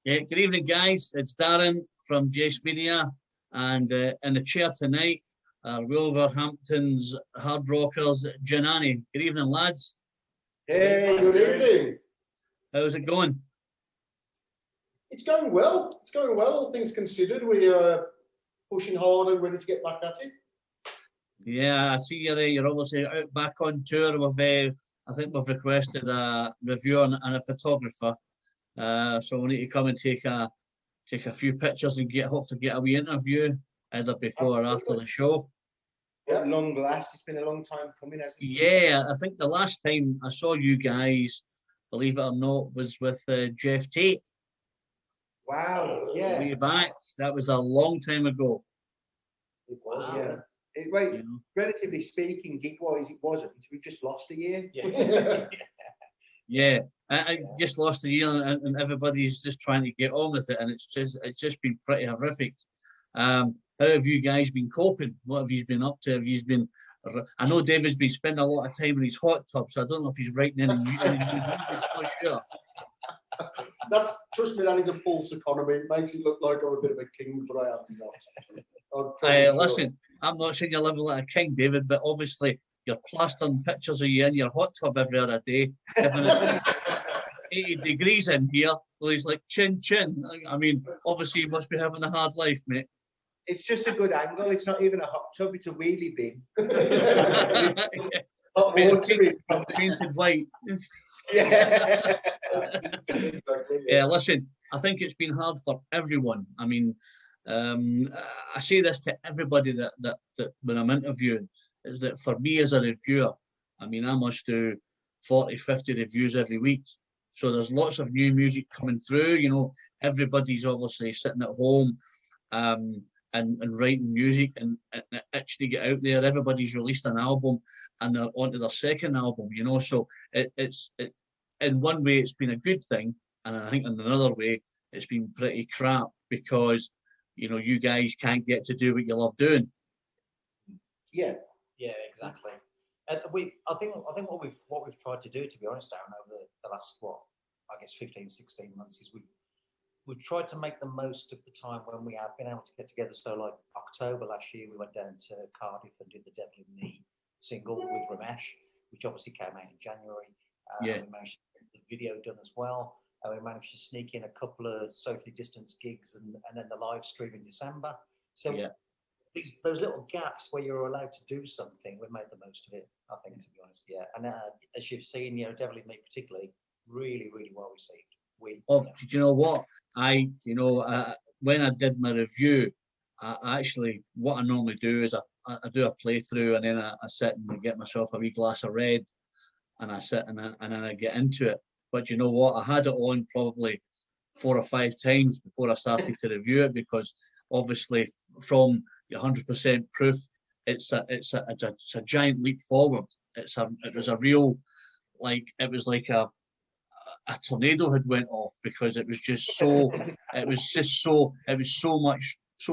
Yeah, good evening, guys. It's Darren from Jace Media, and in the chair tonight are Wolverhampton's hard rockers, Janani. Good evening, lads. Hey, good evening. How's it going? It's going well. It's going well, all things considered. We are pushing hard and ready to get back at it. Yeah, I see you're obviously out back on tour with. I think we've requested a reviewer and a photographer, so we need to come and take a few pictures and hopefully get a wee interview either before or after the show. Yeah, long last. It's been a long time coming, hasn't it? Yeah, I think the last time I saw you guys, believe it or not, was with Jeff Tate. Wow, yeah. Way back. That was a long time ago. It was, Wow. yeah. Relatively speaking, gig-wise, it wasn't. We just lost a year. Yeah. Yeah, I just lost a year, and everybody's just trying to get on with it, and it's just been pretty horrific. How have you guys been coping? What have you been up to? Have you been? I know David's been spending a lot of time in his hot tub, so I don't know if he's writing any music. I'm not sure. Trust me, that is a false economy. It makes it look like I'm a bit of a king, but I am not. Listen, I'm not saying you're living like a king, David, but obviously you're plastering pictures of you in your hot tub every other day. Given it 80 degrees in here, well, he's like chin. I mean, obviously you must be having a hard life, mate. It's just a good angle. It's not even a hot tub. It's a wheelie bin. Hot water. Painted white. Yeah. Exactly, Yeah, listen, I think it's been hard for everyone. I mean, I say this to everybody that when I'm interviewing, is that for me as a reviewer, I mean, I must do 40, 50 reviews every week. So there's lots of new music coming through. You know, everybody's obviously sitting at home and writing music and itching to get out there. Everybody's released an album and they're onto their second album, you know. So it's in one way, it's been a good thing. And I think in another way, it's been pretty crap because, you know, you guys can't get to do what you love doing. Yeah. Yeah, exactly. And I think what we've tried to do, to be honest, Aaron, over the last 15, 16 months, is we've tried to make the most of the time when we have been able to get together. So, like October last year, we went down to Cardiff and did the Devil in Me single with Ramesh, which obviously came out in January. Yeah. We managed to get the video done as well. We managed to sneak in a couple of socially distanced gigs and then the live stream in December. So yeah. Those little gaps where you're allowed to do something, we've made the most of it, I think, to be honest. Yeah. And as you've seen, you know, Devil in Me particularly, really, really well received. Did you know what? When I did my review, what I normally do is I do a playthrough and then I sit and get myself a wee glass of red and I sit and then I get into it. But you know what? I had it on probably 4 or 5 times before I started to review it because obviously from 100% proof, it's a giant leap forward. It was like a tornado had went off because it was so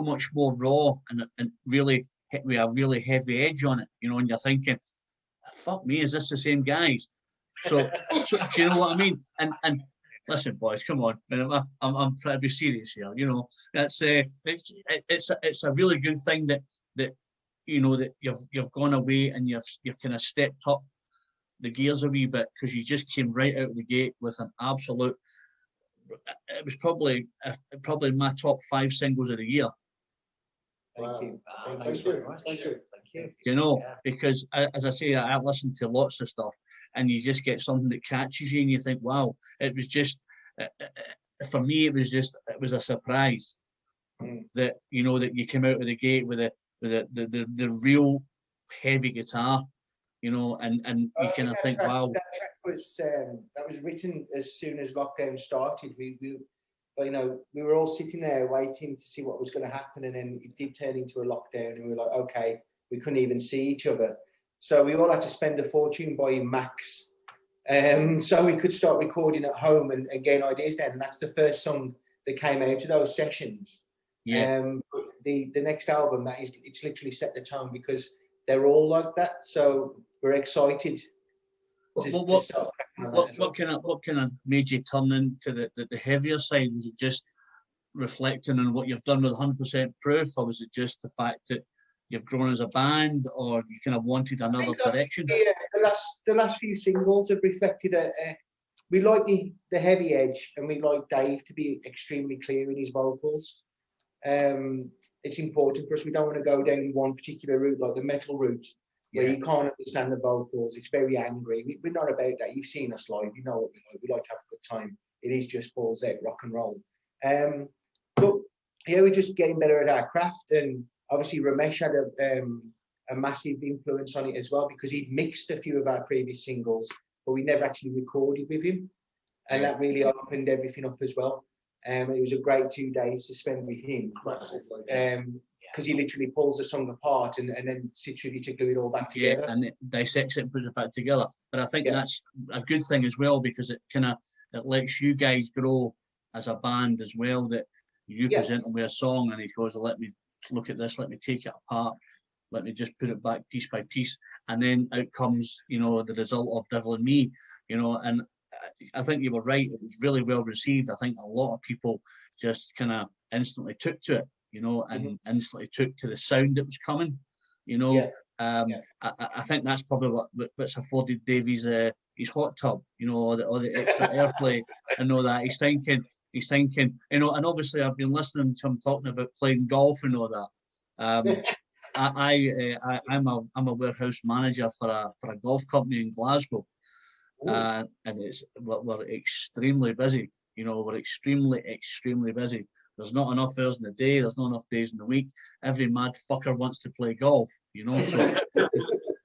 much more raw and really hit with a really heavy edge on it, you know, and you're thinking, fuck me, is this the same guys? So do you know what I mean? And listen, boys, come on, I'm trying to be serious here. You know, it's a really good thing that you know that you've gone away and you've kind of stepped up the gears a wee bit because you just came right out of the gate with an absolute. It was probably my top 5 singles of the year. Thank you. Thanks very much. Thank you. You know, because as I say, I listen to lots of stuff, and you just get something that catches you, and you think, "Wow!" It was just for me. It was a surprise that you know that you came out of the gate with the real heavy guitar, you know, and you kind of think, "Wow." That track was written as soon as lockdown started. But, you know, we were all sitting there waiting to see what was going to happen, and then it did turn into a lockdown, and we were like, okay, we couldn't even see each other. So we all had to spend a fortune buying Macs, so we could start recording at home and getting ideas down. And that's the first song that came out of those sessions. Yeah. The next album, it's literally set the tone because they're all like that. So we're excited. to start cracking on that as well. What kind of made you turn into the heavier side? Was it just reflecting on what you've done with 100% proof, or was it just the fact that you've grown as a band, or you kind of wanted another direction? Yeah, the last few singles have reflected we like the heavy edge, and we like Dave to be extremely clear in his vocals. It's important for us. We don't want to go down one particular route, like the metal route, where you can't understand the vocals. It's very angry. We're not about that. You've seen us live. You know what we like. We like to have a good time. It is just balls out rock and roll. But yeah, we're just getting better at our craft. And obviously Ramesh had a massive influence on it as well, because he'd mixed a few of our previous singles, but we never actually recorded with him. And that really opened everything up as well. It was a great 2 days to spend with him, because he literally pulls the song apart and then sits with you to glue it all back together. Yeah, and it dissects it and puts it back together. But I think that's a good thing as well, because it lets you guys grow as a band as well. That you present him with a song and he goes, let me look at this, let me take it apart, let me just put it back piece by piece, and then out comes, the result of Devil and Me, and I think you were right. It was really well received. I think a lot of people just kind of instantly took to it, and instantly took to the sound that was coming, I think that's probably what's afforded Davies his hot tub, all the extra airplay and all that. He's thinking, and obviously I've been listening to him talking about playing golf and all that. I'm a warehouse manager for a golf company in Glasgow. And we're extremely busy. We're extremely busy. There's not enough hours in the day. There's not enough days in the week. Every mad fucker wants to play golf. So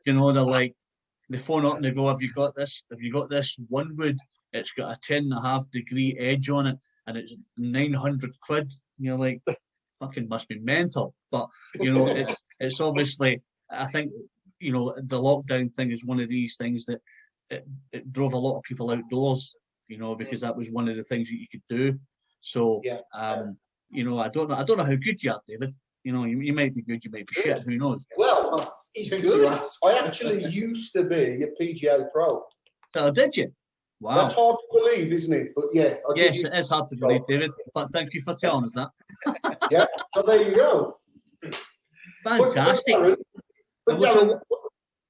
they're like, they phone up and they go, "Have you got this? Have you got this one wood? It's got a 10.5 degree edge on it, and it's 900 quid." And you're like, fucking must be mental. But it's obviously, I think the lockdown thing is one of these things that. It drove a lot of people outdoors, because that was one of the things that you could do. So, I don't know how good you are, David. You might be good, you might be shit. Who knows? Well, he's good. I actually used to be a PGA pro. Oh, did you? Wow. That's hard to believe, isn't it? But yeah. Yes, it is hard to believe, David. But thank you for telling us that. Yeah. So there you go. Fantastic. But Darren,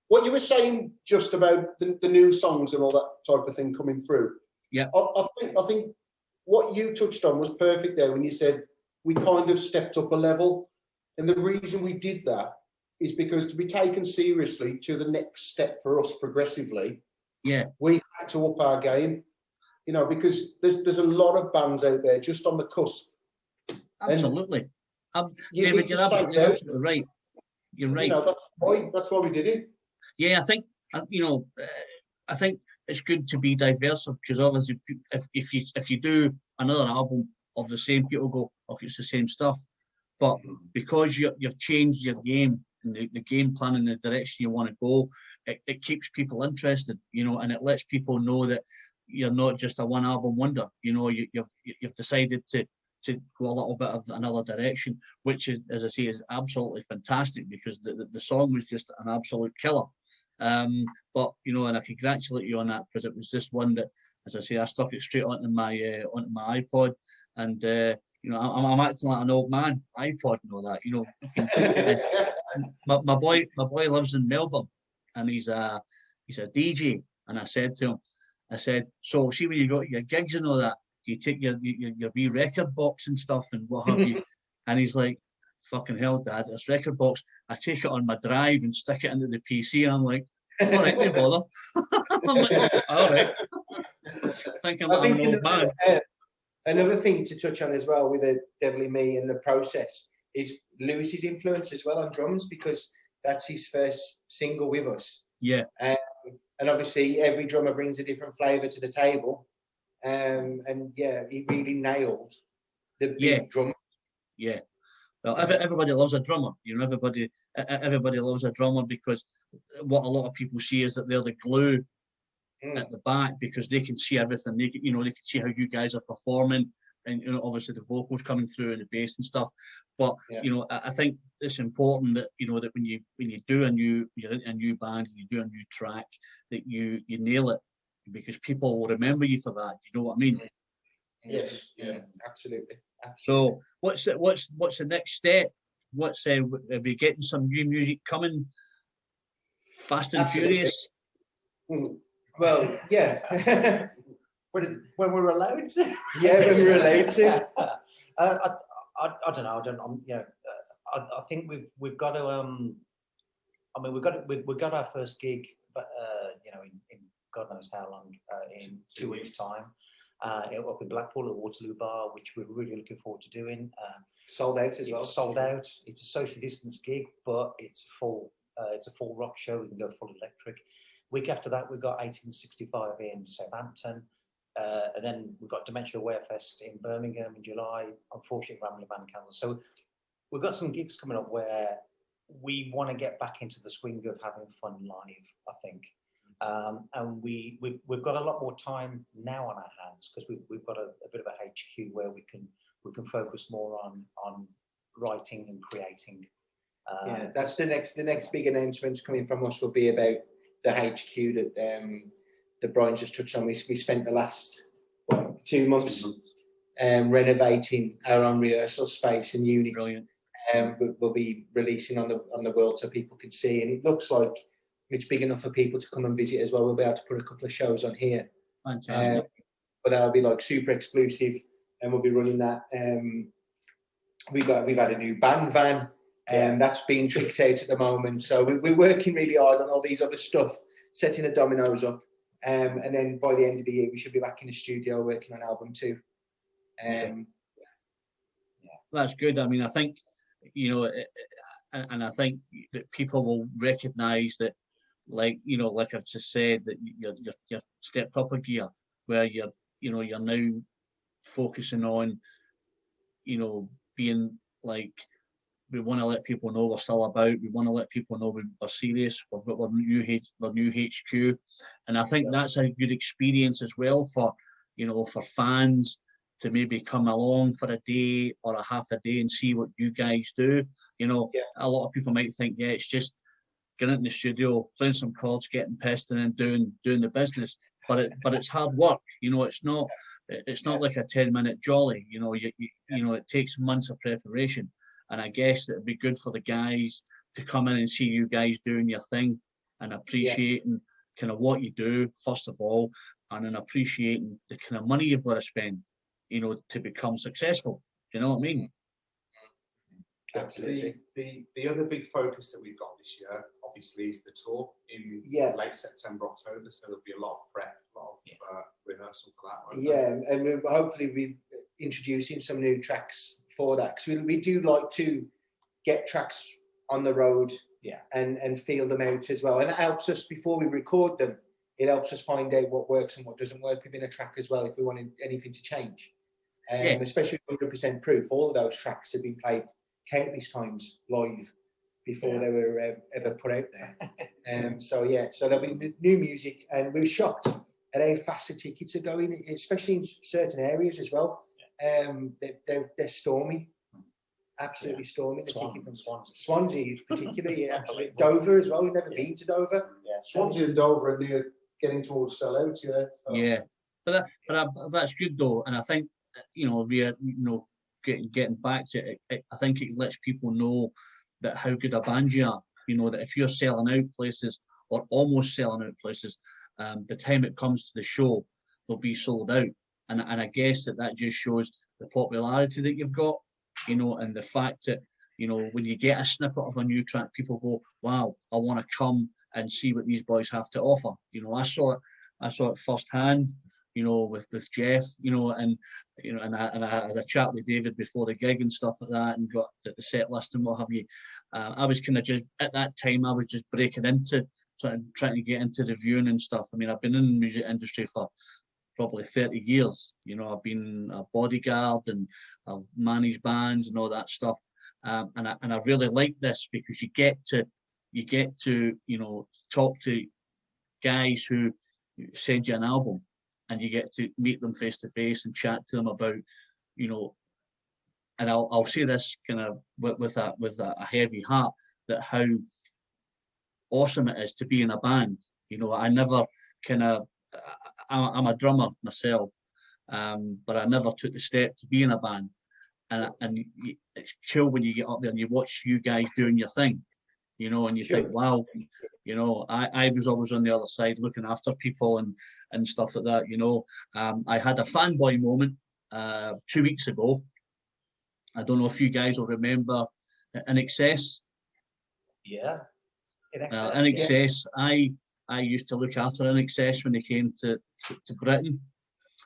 what you were saying just about the new songs and all that type of thing coming through. Yeah. I think what you touched on was perfect there when you said we kind of stepped up a level. And the reason we did that is because to be taken seriously to the next step for us progressively, we had to up our game, because there's a lot of bands out there just on the cusp. David, you're absolutely right. You're right. That's why we did it. Yeah, I think I think it's good to be diverse, because obviously if you do another album of the same, people go, "Okay, it's the same stuff." But because you've changed your game and the game plan and the direction you want to go, it keeps people interested, and it lets people know that you're not just a one album wonder. You've decided to go a little bit of another direction, which is, as I say, is absolutely fantastic, because the song was just an absolute killer. But and I congratulate you on that, because it was just one that, as I say, I stuck it straight onto my iPod, and I'm acting like an old man, iPod and all that. My boy lives in Melbourne, and he's a DJ, and I said to him, so see when you got your gigs and all that, do you take your wee record box and stuff and what have you? And he's like, "Fucking hell, Dad, this record box, I take it on my drive and stick it into the PC." And I'm like, "All right, no bother." I'm like, "All right." I think an old man. Another thing to touch on as well with the Devil in Me and the process is Lewis's influence as well on drums, because that's his first single with us. Yeah. And obviously every drummer brings a different flavour to the table. And he really nailed the big drum. Yeah. Well, everybody loves a drummer. Everybody loves a drummer, because what a lot of people see is that they're the glue at the back, because they can see everything. They can see how you guys are performing, and obviously the vocals coming through and the bass and stuff. But I think it's important that that when you do you're in a new band and you do a new track, that you nail it, because people will remember you for that. You know what I mean? Yes, yeah, absolutely. So what's the next step? What's are we getting some new music coming? Fast and Furious. Well, yeah. When we're allowed to. Yeah, when we're allowed to. I don't know. I think we've got to. I mean, we've got our first gig, but in God knows how long, in 2 weeks' time, up in Blackpool at Waterloo Bar, which we're really looking forward to doing. Sold out as well. It's sold out. It's a socially distanced gig, but it's full. It's a full rock show. We can go full electric. Week after that, we've got 1865 in Southampton. And then we've got Dementia Aware Fest in Birmingham in July. Unfortunately, Rambling Band cancelled. So we've got some gigs coming up where we want to get back into the swing of having fun live, I think. And we've got a lot more time now on our hands, because we've got a bit of a HQ where we can focus more on writing and creating. Yeah, that's the next big announcements coming from us will be about the HQ that Brian just touched on. We spent the last 2 months renovating our own rehearsal space and unit. Brilliant. We'll be releasing on the world so people can see, and it looks like it's big enough for people to come and visit as well. We'll be able to put a couple of shows on here. Fantastic. But that'll be like super exclusive, and we'll be running that. We've had a new band van, and that's being tricked out at the moment. So we're working really hard on all these other stuff, setting the dominoes up. And then by the end of the year, we should be back in the studio working on album 2. That's good. I mean, I think, and I think that people will recognise that, like I've just said, that you're stepped up a gear, where you're now focusing on, being like, we want to let people know we're still about. We want to let people know we're serious. We've got our new HQ, and I think that's a good experience as well for fans to maybe come along for a day or a half a day and see what you guys do. A lot of people might think, it's just getting in the studio, playing some chords, getting pissed, and then doing the business. But it's hard work. It's not like a 10-minute jolly. It takes months of preparation. And I guess it'd be good for the guys to come in and see you guys doing your thing and appreciating kind of what you do, first of all, and then appreciating the kind of money you've got to spend, to become successful. Do you know what I mean? Absolutely. The other big focus that we've got this year, obviously, is the tour in late September, October. So there'll be a lot of prep, a lot of rehearsal for that. And we'll hopefully be introducing some new tracks for that, because we do like to get tracks on the road and feel them out as well. And it helps us before we record them. It helps us find out what works and what doesn't work within a track as well, if we wanted anything to change. Especially 100% Proof, all of those tracks have been played countless times live before they were ever put out there. So there'll be new music, and we're shocked at how fast the tickets are going, especially in certain areas as well. They're stormy, absolutely stormy. Swansea particularly, absolutely. Dover as well. We've never been to Dover. Swansea and Dover are near getting towards sellout. But that's good though, and I think via getting back to it, I think it lets people know that how good a band you are. That if you're selling out places or almost selling out places, the time it comes to the show, they'll be sold out. And I guess that just shows the popularity that you've got, and the fact that, when you get a snippet of a new track, people go, wow, I want to come and see what these boys have to offer. I saw it firsthand, with Jeff, and I had a chat with David before the gig and stuff like that, and got the set list and what have you. I was kind of just, at that time, I was just breaking into trying to get into reviewing and stuff. I mean, I've been in the music industry for probably 30 years. I've been a bodyguard and I've managed bands and all that stuff. And I really like this, because you get to talk to guys who send you an album, and you get to meet them face to face and chat to them about and I'll say this kind of with a heavy heart, that how awesome it is to be in a band. You know, I never kind of, I'm a drummer myself, but I never took the step to be in a band. And it's cool when you get up there and you watch you guys doing your thing, you know, and you think, wow, you know, I was always on the other side looking after people and stuff like that, you know. I had a fanboy moment 2 weeks ago. I don't know if you guys will remember In Excess. Yeah. In Excess. I used to look after In Excess when they came to Britain.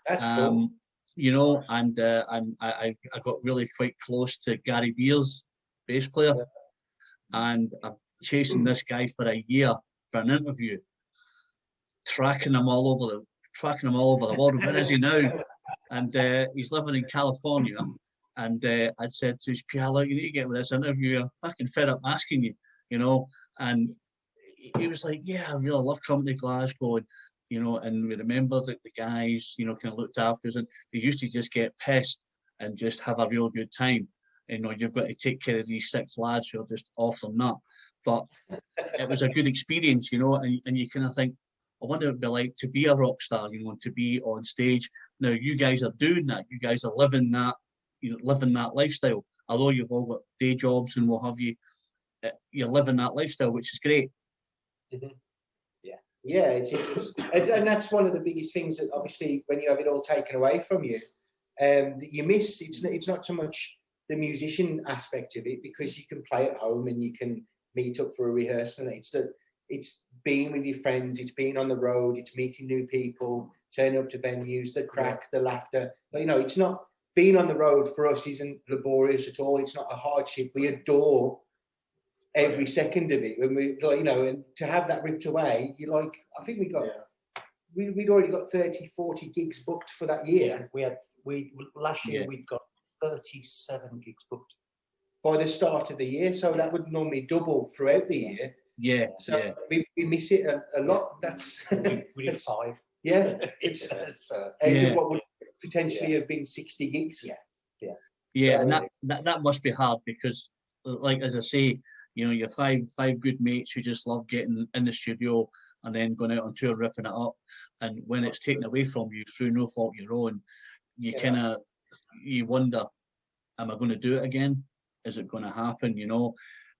That's cool. You know, and I got really quite close to Gary Beers, bass player, and I'm chasing this guy for a year for an interview, tracking him all over the world. Where is he now? And he's living in California. And I'd said to his PR, look, you need to get with this interview. I'm fucking fed up asking you, you know. And he was like, yeah, I really love coming to Glasgow. And, you know, and we remember that the guys, you know, kind of looked after us, and they used to just get pissed and just have a real good time. You know, you've got to take care of these 6 lads who are just off their nut. But it was a good experience, you know, and you kind of think, I wonder what it'd be like to be a rock star, you know, to be on stage. Now, you guys are doing that. You guys are living that, you know, living that lifestyle. Although you've all got day jobs and what have you, you're living that lifestyle, which is great. Mm-hmm. Yeah, and that's one of the biggest things that obviously when you have it all taken away from you, that you miss. It's not so much the musician aspect of it, because you can play at home and you can meet up for a rehearsal. It's being with your friends, it's being on the road, it's meeting new people, turning up to venues, the crack, the laughter. You know, it's not being on the road for us isn't laborious at all. It's not a hardship. We adore every second of it. When we, you know, and to have that ripped away, you like, I think we'd already got 30, 40 gigs booked for that year. Yeah, last year we'd got 37 gigs booked by the start of the year. So that would normally double throughout the year. Yeah. So we miss it a lot. That's we did 5. Yeah. It's of what would potentially have been 60 gigs. Yeah, so, and that must be hard, because, like, as I say, you know, you're five good mates who just love getting in the studio and then going out on tour, ripping it up. And when it's taken away from you through no fault of your own, you kind of, you wonder, am I going to do it again? Is it going to happen, you know?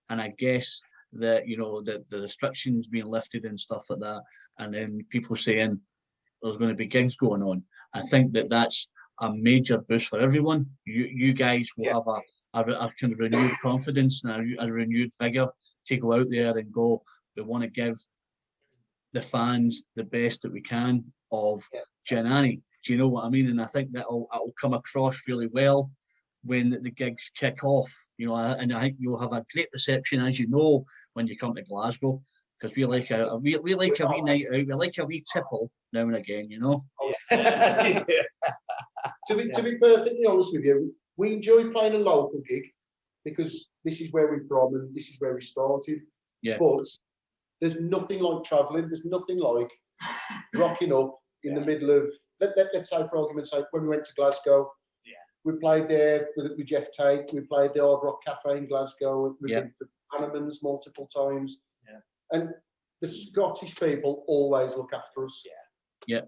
And I guess that, you know, the restrictions being lifted and stuff like that, and then people saying there's going to be gigs going on. I think that's a major boost for everyone. You guys will have a kind of renewed confidence and a renewed vigor to go out there and go, we want to give the fans the best that we can of Gianani. Do you know what I mean? And I think that'll come across really well when the gigs kick off. You know, and I think you'll have a great reception, as you know, when you come to Glasgow, because we like a wee night out. We like a wee tipple now and again, you know. To be perfectly honest with you, we enjoy playing a local gig because this is where we're from and this is where we started. Yeah. But there's nothing like travelling. There's nothing like rocking up in the middle of, let's say for argument's sake, when we went to Glasgow, we played there with Jeff Tate. We played the Hard Rock Cafe in Glasgow. We've been to Hanneman's multiple times. Yeah. And the Scottish people always look after us. Yeah.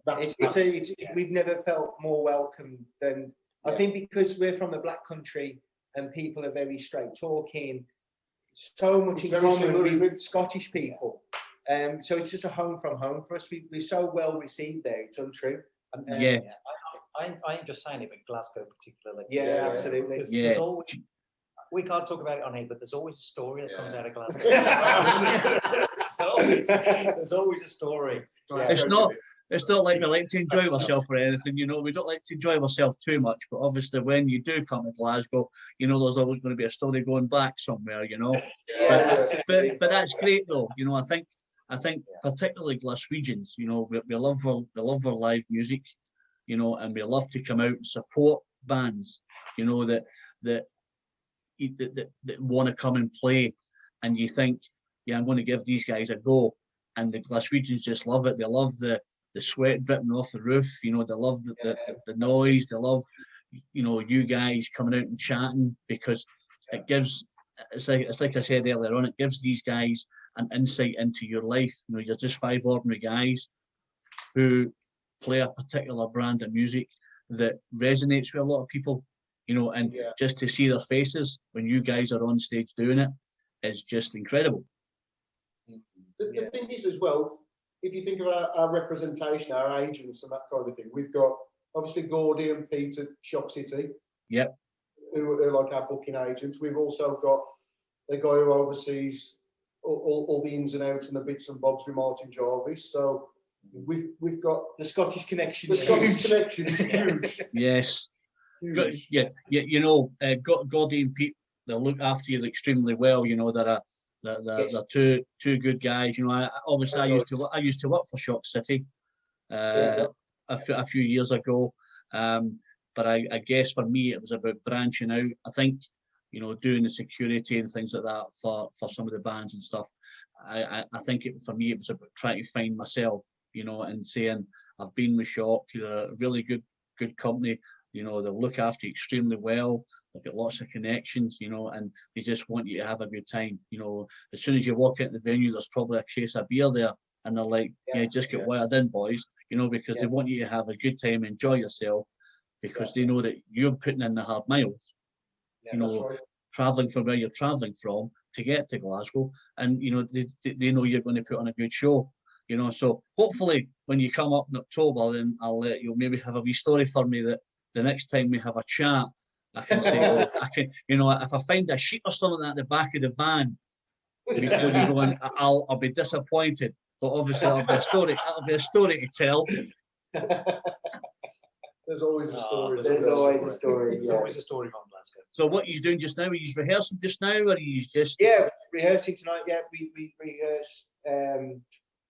We've never felt more welcome than, I think, because we're from the Black Country and people are very straight talking, so much in common with Scottish people. So it's just a home from home for us. We're so well received there. It's untrue. I ain't just saying it, but Glasgow particularly. Yeah, absolutely. There's always, we can't talk about it on here, but there's always a story that comes out of Glasgow. there's always a story. It's not like we like to enjoy ourselves or anything, you know. We don't like to enjoy ourselves too much, but obviously when you do come to Glasgow, you know, there's always going to be a story going back somewhere, you know. But that's great though, you know. I think particularly Glaswegians, you know, we love our live music, you know, and we love to come out and support bands, you know, that want to come and play, and you think, yeah, I'm going to give these guys a go, and the Glaswegians just love it. They love the sweat dripping off the roof, you know. They love the noise. They love, you know, you guys coming out and chatting, because it gives, it's like I said earlier on, it gives these guys an insight into your life. You know, you're just 5 ordinary guys who play a particular brand of music that resonates with a lot of people, you know, and just to see their faces when you guys are on stage doing it is just incredible. The thing is as well, if you think about our representation, our agents and that kind of thing, we've got obviously Gordy and Pete at Shock City. Yep. Who are like our booking agents. We've also got the guy who oversees all the ins and outs and the bits and bobs with Martin Jarvis. So we've got the Scottish connection. The Scottish connection is huge. Yes. Huge. Yeah. You know, Gordy and Pete, they'll look after you extremely well. You know, they're two good guys. You know, I used to work for Shock City a few years ago. But I guess for me it was about branching out. I think, you know, doing the security and things like that for some of the bands and stuff. I think for me it was about trying to find myself, you know, and saying I've been with Shock. You're a really good company. You know, they'll look after you extremely well. They've got lots of connections, you know, and they just want you to have a good time. You know, as soon as you walk into the venue, there's probably a case of beer there, and they're like, just get wired in, boys, you know, because they want you to have a good time, enjoy yourself, because they know that you're putting in the hard miles, you know, traveling from where you're traveling from to get to Glasgow, and you know they know you're going to put on a good show, you know. So hopefully when you come up in October, then you'll maybe have a wee story for me that the next time we have a chat, I can say, oh, I can, you know, if I find a sheet or something at the back of the van before you go in, I'll be disappointed. But obviously that'll be a story to tell. There's always a story. There's always a story. There's always a story from Glasgow. So what he's doing just now? Are you rehearsing just now, or are you just? Yeah, rehearsing tonight. Yeah, we rehearse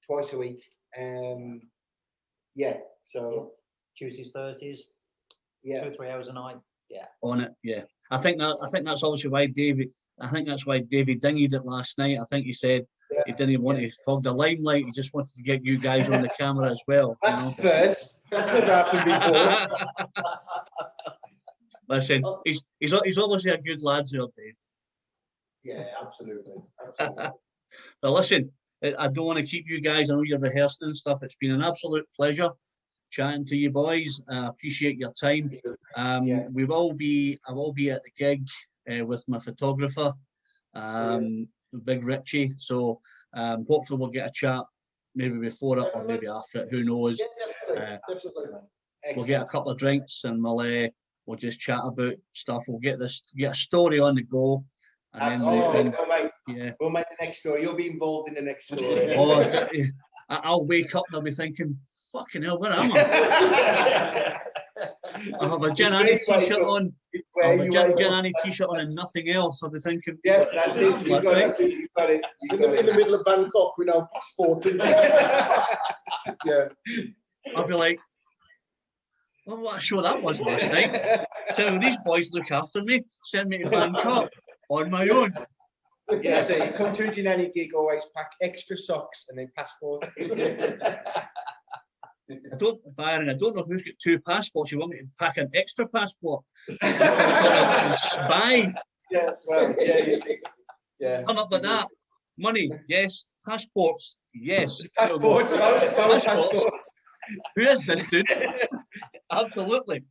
twice a week. Yeah, so Tuesdays, Thursdays. 2 or 3 hours a night. Yeah. On it. Yeah. I think that's obviously why David. I think that's why David dinghied it last night. I think he said he didn't want to hog the limelight. He just wanted to get you guys on the camera as well. That's first. That's never happened before. Listen, he's obviously a good lad, there, Dave. Yeah, absolutely. But listen, I don't want to keep you guys. I know you're rehearsing and stuff. It's been an absolute pleasure chatting to you boys. I appreciate your time. I will be at the gig with my photographer, Big Richie. So hopefully we'll get a chat maybe before it or maybe after it. Who knows? Yeah, definitely. We'll get a couple of drinks and we'll just chat about stuff. We'll get a story on the go. And then we'll make the next story. You'll be involved in the next story. I'll wake up and I'll be thinking, fucking hell, where am I? I'll have a Gin Annie t-shirt on. I'll have a Gin Annie t-shirt on and nothing else. I'll be thinking, yeah, that's it. You've got it. In the middle of Bangkok with no passport. Yeah. I'll be like, well, what a show that was last night. So these boys look after me, send me to Bangkok on my own. Yeah, so you come to a Gin Annie gig, always pack extra socks and a passport. Byron, I don't know who's got 2 passports. You want me to pack an extra passport? Spy. Yeah, well, yeah. Come up with that. Money, yes. Passports, yes. Passports. Who is this dude? Absolutely.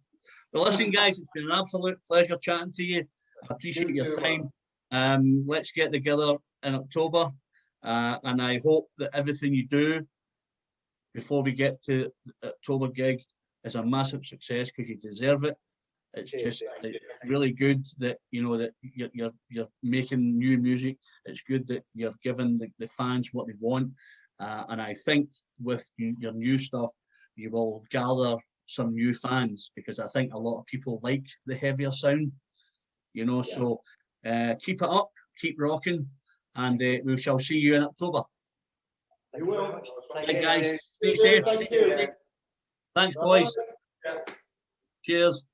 Well, listen, guys, it's been an absolute pleasure chatting to you. I appreciate your time. Let's get together in October, and I hope that everything you do before we get to the October gig is a massive success, because you deserve it. It's just really good that that you're making new music. It's good that you're giving the fans what they want, and I think with your new stuff, you will gather some new fans, because I think a lot of people like the heavier sound. So keep it up, keep rocking, and we shall see you in October. You will. Hey guys, stay safe. Thanks, boys. Cheers.